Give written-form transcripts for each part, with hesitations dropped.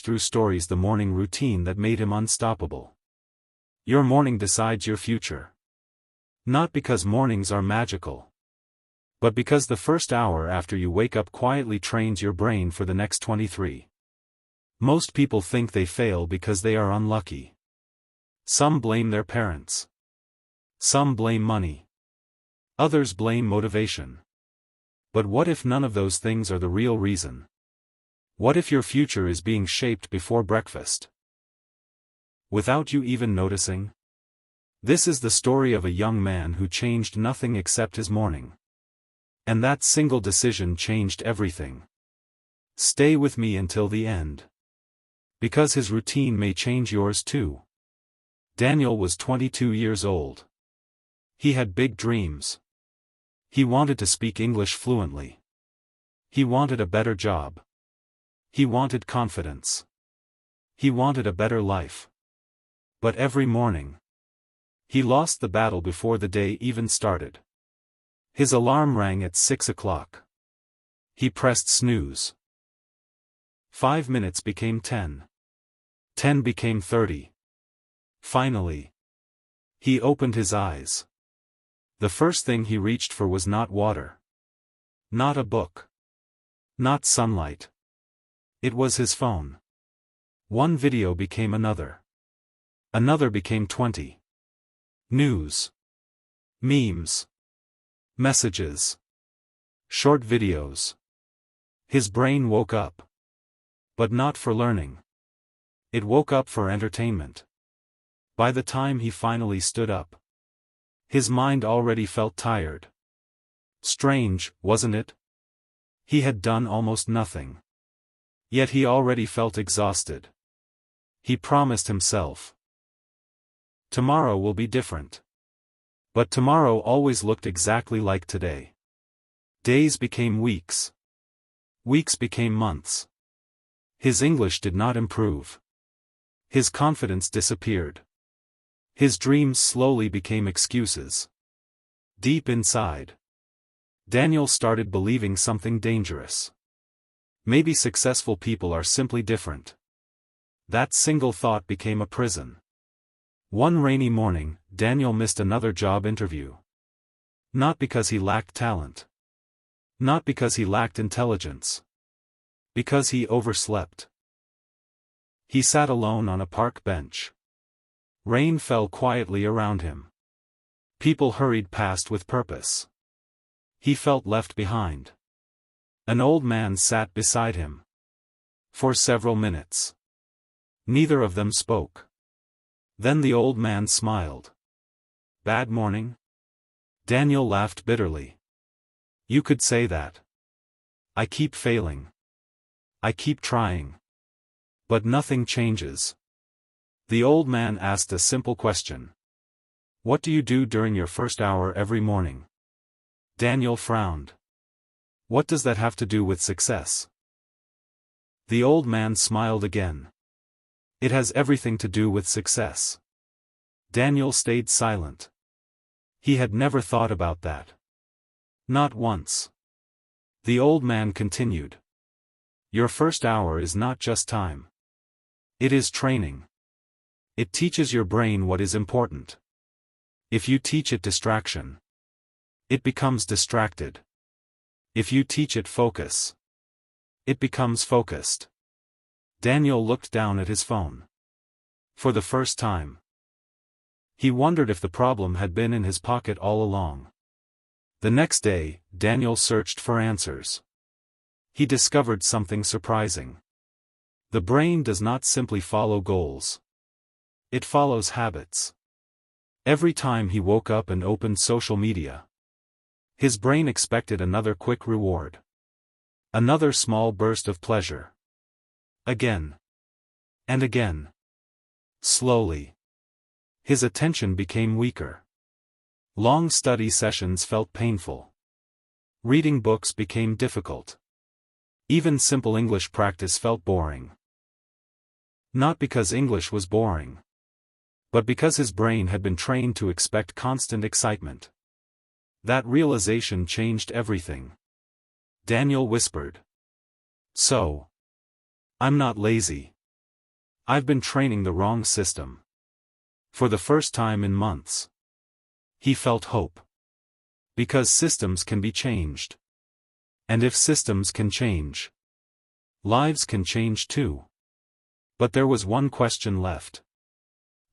through stories the morning routine that made him unstoppable. Your morning decides your future. Not because mornings are magical, but because the first hour after you wake up quietly trains your brain for the next 23. Most people think they fail because they are unlucky. Some blame their parents. Some blame money. Others blame motivation. But what if none of those things are the real reason? What if your future is being shaped before breakfast, without you even noticing? This is the story of a young man who changed nothing except his morning. And that single decision changed everything. Stay with me until the end, because his routine may change yours too. Daniel was 22 years old. He had big dreams. He wanted to speak English fluently. He wanted a better job. He wanted confidence. He wanted a better life. But every morning, he lost the battle before the day even started. His alarm rang at 6 o'clock. He pressed snooze. 5 minutes became 10. 10 became 30. Finally, he opened his eyes. The first thing he reached for was not water. Not a book. Not sunlight. It was his phone. One video became another. Another became 20. News. Memes. Messages. Short videos. His brain woke up. But not for learning. It woke up for entertainment. By the time he finally stood up, his mind already felt tired. Strange, wasn't it? He had done almost nothing. Yet he already felt exhausted. He promised himself, tomorrow will be different. But tomorrow always looked exactly like today. Days became weeks. Weeks became months. His English did not improve. His confidence disappeared. His dreams slowly became excuses. Deep inside, Daniel started believing something dangerous. Maybe successful people are simply different. That single thought became a prison. One rainy morning, Daniel missed another job interview. Not because he lacked talent. Not because he lacked intelligence. Because he overslept. He sat alone on a park bench. Rain fell quietly around him. People hurried past with purpose. He felt left behind. An old man sat beside him. For several minutes, neither of them spoke. Then the old man smiled. Bad morning? Daniel laughed bitterly. You could say that. I keep failing. I keep trying. But nothing changes. The old man asked a simple question. What do you do during your first hour every morning? Daniel frowned. What does that have to do with success? The old man smiled again. It has everything to do with success. Daniel stayed silent. He had never thought about that. Not once. The old man continued. Your first hour is not just time. It is training. It teaches your brain what is important. If you teach it distraction, it becomes distracted. If you teach it focus, it becomes focused. Daniel looked down at his phone. For the first time, he wondered if the problem had been in his pocket all along. The next day, Daniel searched for answers. He discovered something surprising. The brain does not simply follow goals. It follows habits. Every time he woke up and opened social media, his brain expected another quick reward. Another small burst of pleasure. Again. And again. Slowly, his attention became weaker. Long study sessions felt painful. Reading books became difficult. Even simple English practice felt boring. Not because English was boring, but because his brain had been trained to expect constant excitement. That realization changed everything. Daniel whispered. So, I'm not lazy. I've been training the wrong system. For the first time in months. He felt hope. Because systems can be changed. And if systems can change, lives can change too. But there was one question left.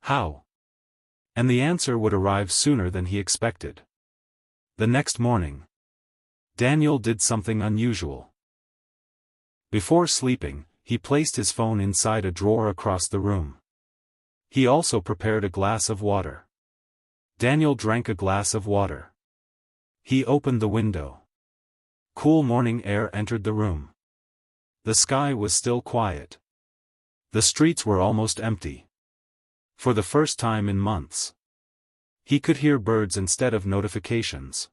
How? And the answer would arrive sooner than he expected. The next morning, Daniel did something unusual. Before sleeping, he placed his phone inside a drawer across the room. He also prepared a glass of water. Daniel drank a glass of water. He opened the window. Cool morning air entered the room. The sky was still quiet. The streets were almost empty. For the first time in months, he could hear birds instead of notifications.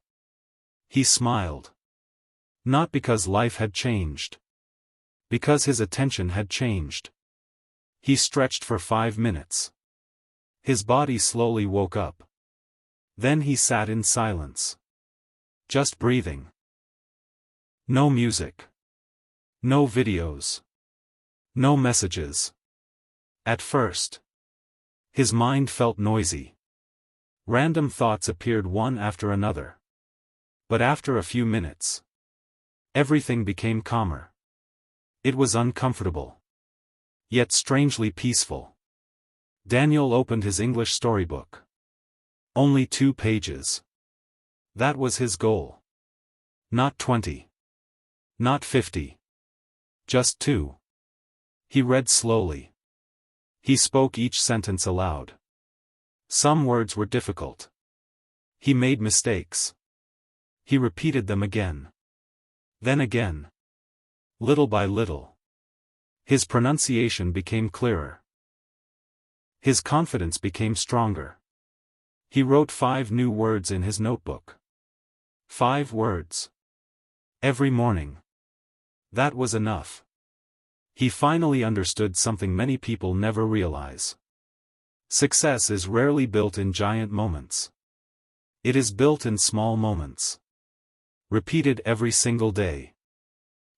He smiled. Not because life had changed. Because his attention had changed. He stretched for 5 minutes. His body slowly woke up. Then he sat in silence. Just breathing. No music. No videos. No messages. At first, his mind felt noisy. Random thoughts appeared one after another. But after a few minutes, everything became calmer. It was uncomfortable, yet strangely peaceful. Daniel opened his English storybook. Only 2 pages. That was his goal. Not 20. Not 50. Just 2. He read slowly. He spoke each sentence aloud. Some words were difficult. He made mistakes. He repeated them again. Then again. Little by little. His pronunciation became clearer. His confidence became stronger. He wrote 5 new words in his notebook. 5 words. Every morning. That was enough. He finally understood something many people never realize. Success is rarely built in giant moments. It is built in small moments. Repeated every single day.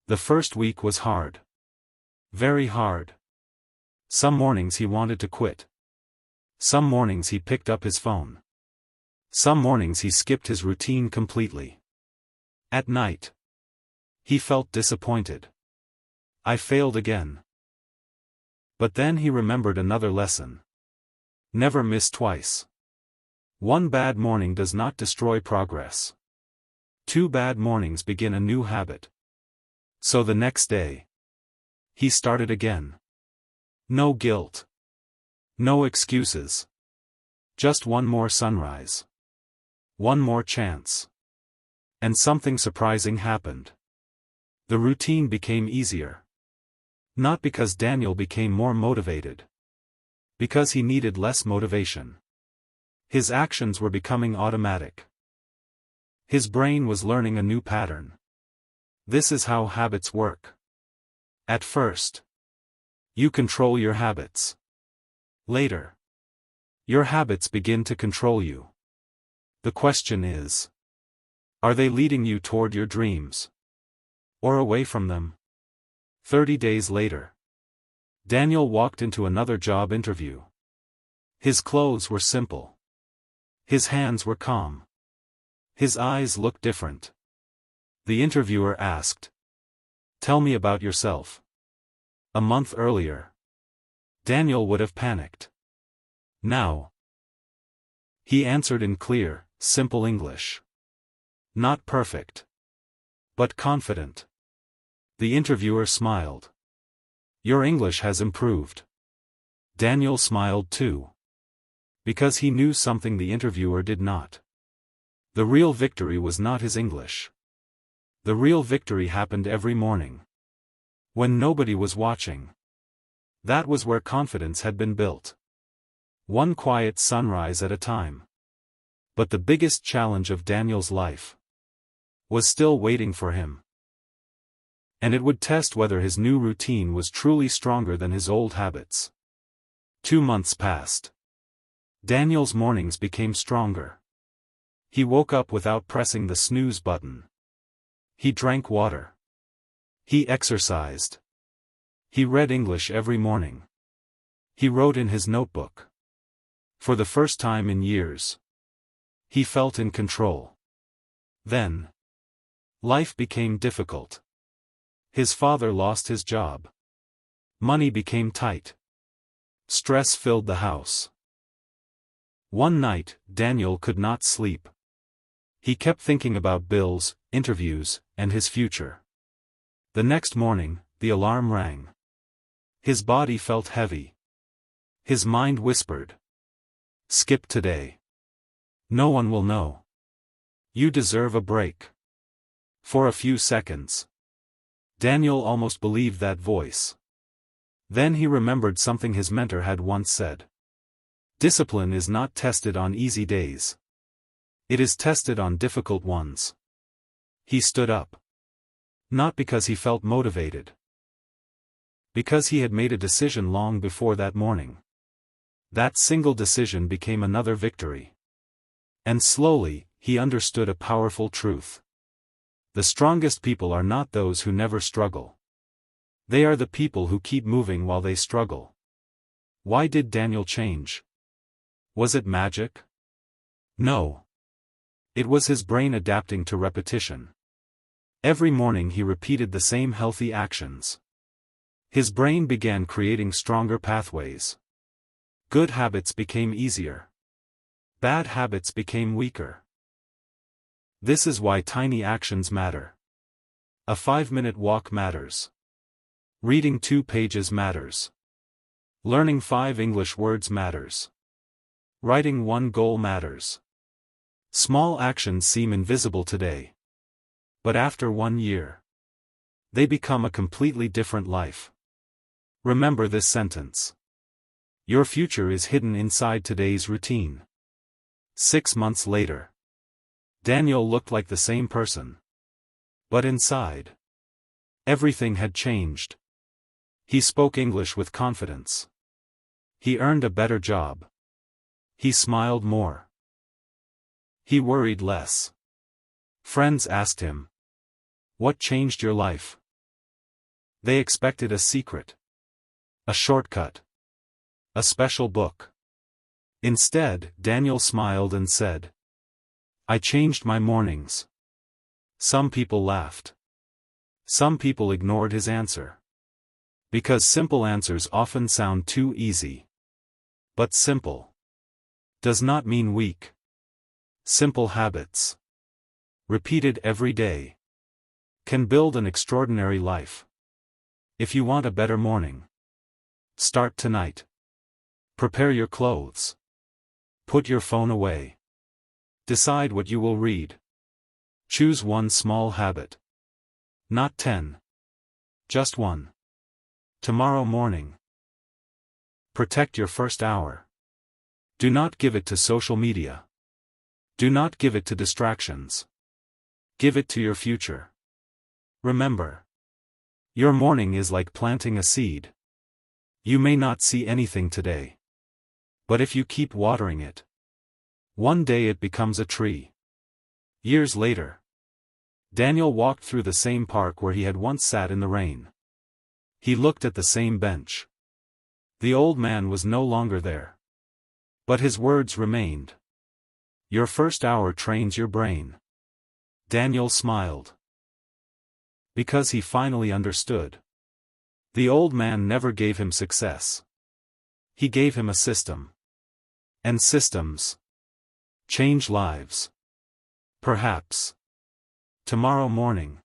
The first week was hard. Very hard. Some mornings he wanted to quit. Some mornings he picked up his phone. Some mornings he skipped his routine completely. At night, he felt disappointed. I failed again. But then he remembered another lesson. Never miss twice. 1 bad morning does not destroy progress. 2 bad mornings begin a new habit. So the next day, he started again. No guilt. No excuses. Just one more sunrise. One more chance. And something surprising happened. The routine became easier. Not because Daniel became more motivated. Because he needed less motivation. His actions were becoming automatic. His brain was learning a new pattern. This is how habits work. At first, you control your habits. Later, your habits begin to control you. The question is, are they leading you toward your dreams? Or away from them? 30 days later, Daniel walked into another job interview. His clothes were simple. His hands were calm. His eyes looked different. The interviewer asked, "Tell me about yourself." A month earlier, Daniel would have panicked. Now, he answered in clear, simple English. Not perfect, but confident. The interviewer smiled. "Your English has improved." Daniel smiled too. Because he knew something the interviewer did not. The real victory was not his English. The real victory happened every morning. When nobody was watching. That was where confidence had been built. One quiet sunrise at a time. But the biggest challenge of Daniel's life was still waiting for him. And it would test whether his new routine was truly stronger than his old habits. 2 months passed. Daniel's mornings became stronger. He woke up without pressing the snooze button. He drank water. He exercised. He read English every morning. He wrote in his notebook. For the first time in years, he felt in control. Then, life became difficult. His father lost his job. Money became tight. Stress filled the house. One night, Daniel could not sleep. He kept thinking about bills, interviews, and his future. The next morning, the alarm rang. His body felt heavy. His mind whispered, "Skip today. No one will know. You deserve a break." For a few seconds, Daniel almost believed that voice. Then he remembered something his mentor had once said. Discipline is not tested on easy days. It is tested on difficult ones. He stood up. Not because he felt motivated. Because he had made a decision long before that morning. That single decision became another victory. And slowly, he understood a powerful truth. The strongest people are not those who never struggle. They are the people who keep moving while they struggle. Why did Daniel change? Was it magic? No. It was his brain adapting to repetition. Every morning he repeated the same healthy actions. His brain began creating stronger pathways. Good habits became easier. Bad habits became weaker. This is why tiny actions matter. A 5-minute walk matters. Reading 2 pages matters. Learning 5 English words matters. Writing 1 goal matters. Small actions seem invisible today. But after 1 year, they become a completely different life. Remember this sentence. Your future is hidden inside today's routine. 6 months later, Daniel looked like the same person. But inside, everything had changed. He spoke English with confidence. He earned a better job. He smiled more. He worried less. Friends asked him, "What changed your life?" They expected a secret. A shortcut. A special book. Instead, Daniel smiled and said, "I changed my mornings." Some people laughed. Some people ignored his answer. Because simple answers often sound too easy. But simple does not mean weak. Simple habits, repeated every day, can build an extraordinary life. If you want a better morning, start tonight. Prepare your clothes. Put your phone away. Decide what you will read. Choose one small habit. Not 10. Just one. Tomorrow morning. Protect your first hour. Do not give it to social media. Do not give it to distractions. Give it to your future. Remember, your morning is like planting a seed. You may not see anything today. But if you keep watering it, one day it becomes a tree. Years later, Daniel walked through the same park where he had once sat in the rain. He looked at the same bench. The old man was no longer there. But his words remained. Your first hour trains your brain. Daniel smiled. Because he finally understood. The old man never gave him success. He gave him a system. And systems change lives. Perhaps tomorrow morning,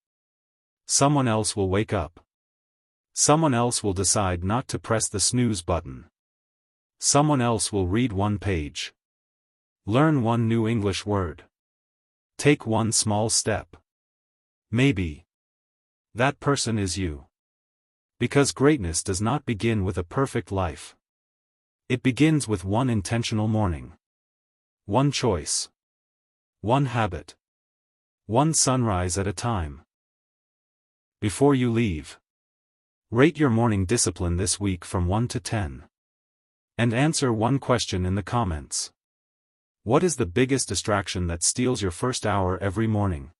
someone else will wake up. Someone else will decide not to press the snooze button. Someone else will read 1 page. Learn 1 new English word. Take 1 small step. Maybe that person is you. Because greatness does not begin with a perfect life. It begins with 1 intentional morning. 1 choice. 1 habit. 1 sunrise at a time. Before you leave, rate your morning discipline this week from 1 to 10. And answer 1 question in the comments. What is the biggest distraction that steals your first hour every morning?